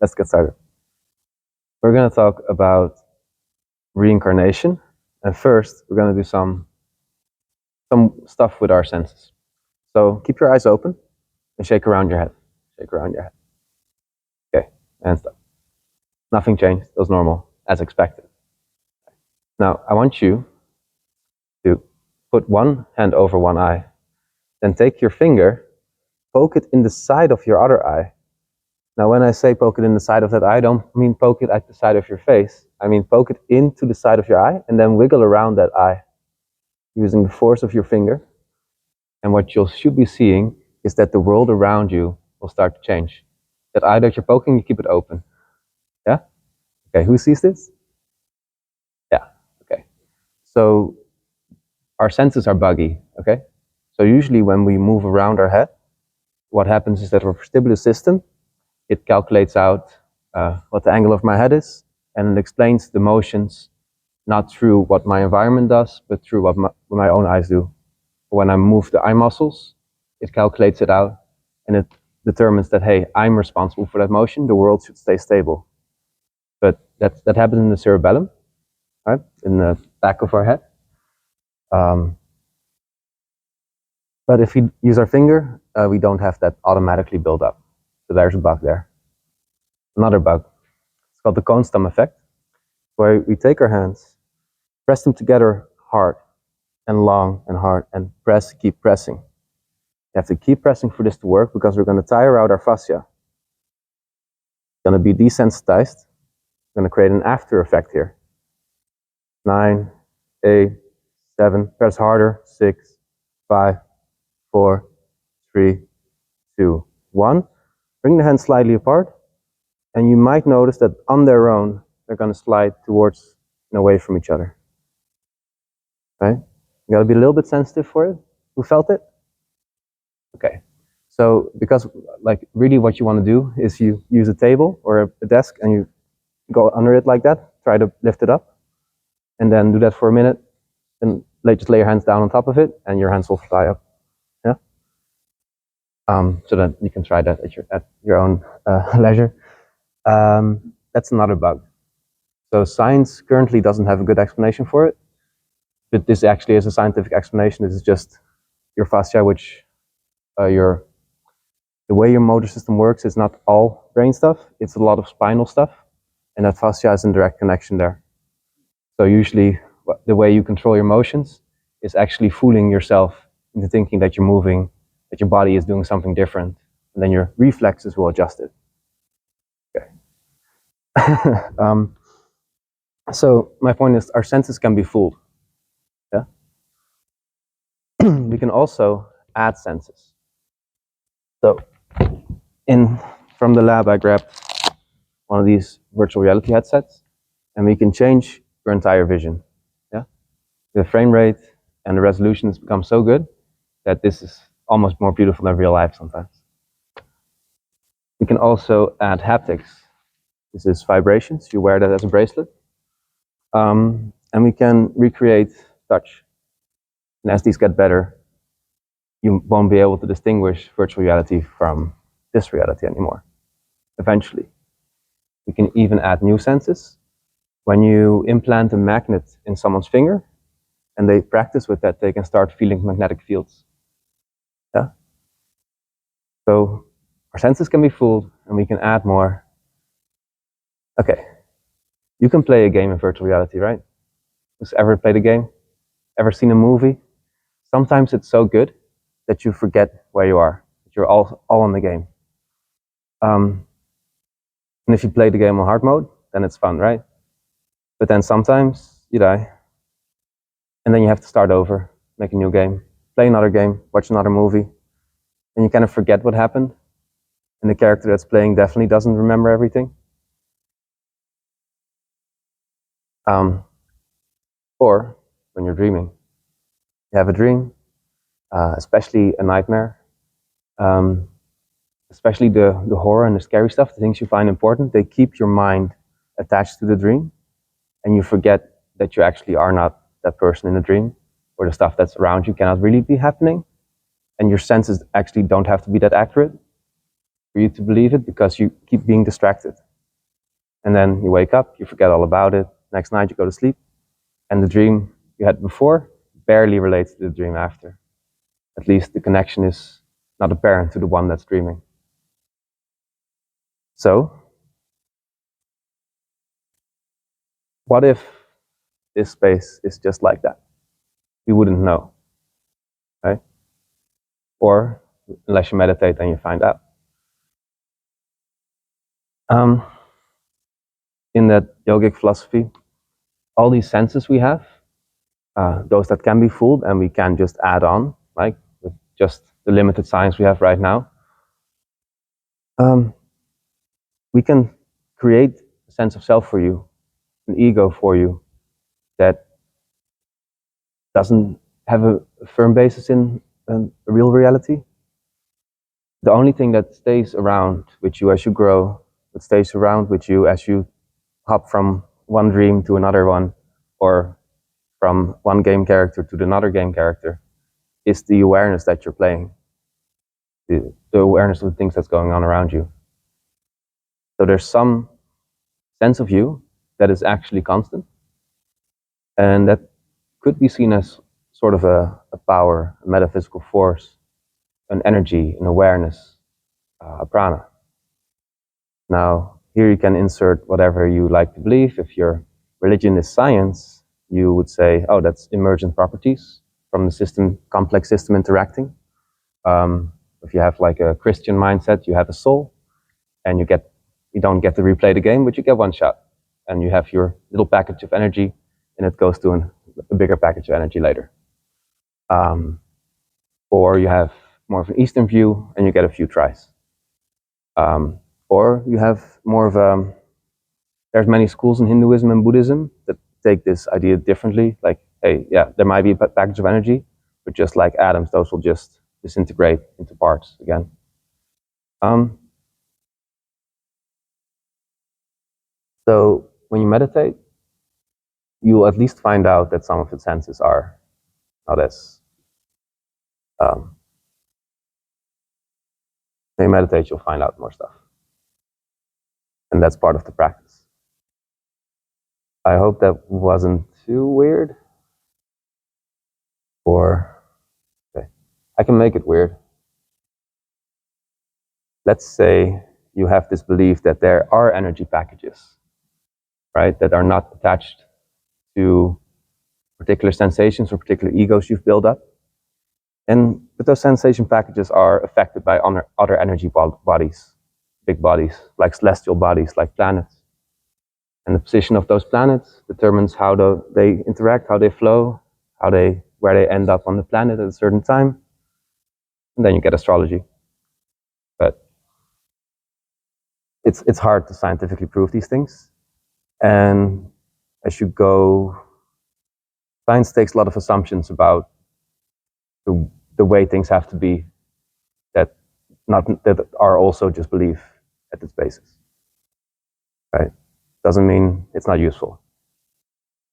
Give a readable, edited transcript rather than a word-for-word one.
let's get started. We're going to talk about reincarnation, and first we're going to do some stuff with our senses. So keep your eyes open and shake around your head. Shake around your head. Okay, and stop. Nothing changed. It was normal, as expected. Now I want you to put one hand over one eye, then take your finger, poke it in the side of your other eye. Now when I say poke it in the side of that eye, I don't mean poke it at the side of your face. I mean poke it into the side of your eye and then wiggle around that eye using the force of your finger. And what you should be seeing is that the world around you will start to change. That eye that you're poking, you keep it open. Yeah? Okay, who sees this? Yeah, okay. So our senses are buggy, okay? So usually when we move around our head, what happens is that our vestibular system, it calculates out what the angle of my head is, and it explains the motions not through what my environment does, but through what my own eyes do. When I move the eye muscles, it calculates it out, and it determines that, hey, I'm responsible for that motion, the world should stay stable. But that happens in the cerebellum, right, in the back of our head. But if we use our finger, we don't have that automatically build up. So there's a bug there. Another bug. It's called the cone stem effect, where we take our hands, press them together hard and long and hard, and press, keep pressing. You have to keep pressing for this to work because we're going to tire out our fascia. It's going to be desensitized. We're going to create an after effect here. 9, 8, 7, press harder, 6, 5, 4, 3, 2, 1. Bring the hands slightly apart, and you might notice that on their own, they're going to slide towards and away from each other. Right? You got to be a little bit sensitive for it. Who felt it? Okay. So because like really what you want to do is you use a table or a desk and you go under it like that, try to lift it up, and then do that for a minute, and just lay your hands down on top of it and your hands will fly up. Yeah. So that you can try that at your own leisure. That's another bug. So science currently doesn't have a good explanation for it, but this actually is a scientific explanation. This is just your fascia, which the way your motor system works is not all brain stuff, it's a lot of spinal stuff, and that fascia is in direct connection there. So usually the way you control your motions is actually fooling yourself into thinking that you're moving, that your body is doing something different, and then your reflexes will adjust it. Okay. So my point is our senses can be fooled. Yeah. We can also add senses. So from the lab, I grabbed one of these virtual reality headsets, and we can change your entire vision. Yeah, the frame rate and the resolution has become so good that this is almost more beautiful than real life sometimes. We can also add haptics. This is vibrations. You wear that as a bracelet, and we can recreate touch. And as these get better, you won't be able to distinguish virtual reality from this reality anymore. Eventually, we can even add new senses. When you implant a magnet in someone's finger and they practice with that, they can start feeling magnetic fields. Yeah. So our senses can be fooled and we can add more. Okay. You can play a game in virtual reality, right? Who's ever played a game? Ever seen a movie? Sometimes it's so good that you forget where you are. That you're all in the game. And if you play the game on hard mode, then it's fun, right? But then sometimes you die. And then you have to start over, make a new game, play another game, watch another movie. And you kind of forget what happened. And the character that's playing definitely doesn't remember everything. Or when you're dreaming. You have a dream, especially a nightmare. Especially the horror and the scary stuff, the things you find important, they keep your mind attached to the dream. And you forget that you actually are not that person in the dream, or the stuff that's around you cannot really be happening. And your senses actually don't have to be that accurate. for you to believe it because you keep being distracted. And then you wake up, you forget all about it. Next night you go to sleep, and the dream you had before barely relates to the dream after. At least the connection is not apparent to the one that's dreaming. So, what if this space is just like that? You wouldn't know, right? Or unless you meditate, then you find out. In that yogic philosophy, all these senses we have, those that can be fooled and we can just add on, like with just the limited science we have right now, we can create a sense of self for you, an ego for you that doesn't have a firm basis in a real reality. The only thing that stays around with you as you grow, that stays around with you as you hop from one dream to another one, or from one game character to another game character, is the awareness that you're playing, the awareness of the things that's going on around you. So there's some sense of you that is actually constant, and that could be seen as sort of a power, a metaphysical force, an energy, an awareness, a prana. Now, here you can insert whatever you like to believe. If your religion is science, you would say, oh, that's emergent properties from the system, complex system interacting. If you have like a Christian mindset, you have a soul, and you don't get to replay the game, but you get one shot, and you have your little package of energy, and it goes to a bigger package of energy later. Or you have more of an Eastern view, and you get a few tries. Or you have more of a, there's many schools in Hinduism and Buddhism that take this idea differently. Like, hey, yeah, there might be a package of energy, but just like atoms, those will just disintegrate into parts again. So when you meditate, you will at least find out that some of the senses are not as, when you meditate, you'll find out more stuff. And that's part of the practice. I hope that wasn't too weird. Or, okay, I can make it weird. Let's say you have this belief that there are energy packages, right, that are not attached to particular sensations or particular egos you've built up. But those sensation packages are affected by other energy bodies, big bodies, like celestial bodies, like planets. And the position of those planets determines how they interact, how they flow, where they end up on the planet at a certain time. And then you get astrology. But it's hard to scientifically prove these things. And as you go, science takes a lot of assumptions about the way things have to be that are also just belief at its basis. Right? Doesn't mean it's not useful.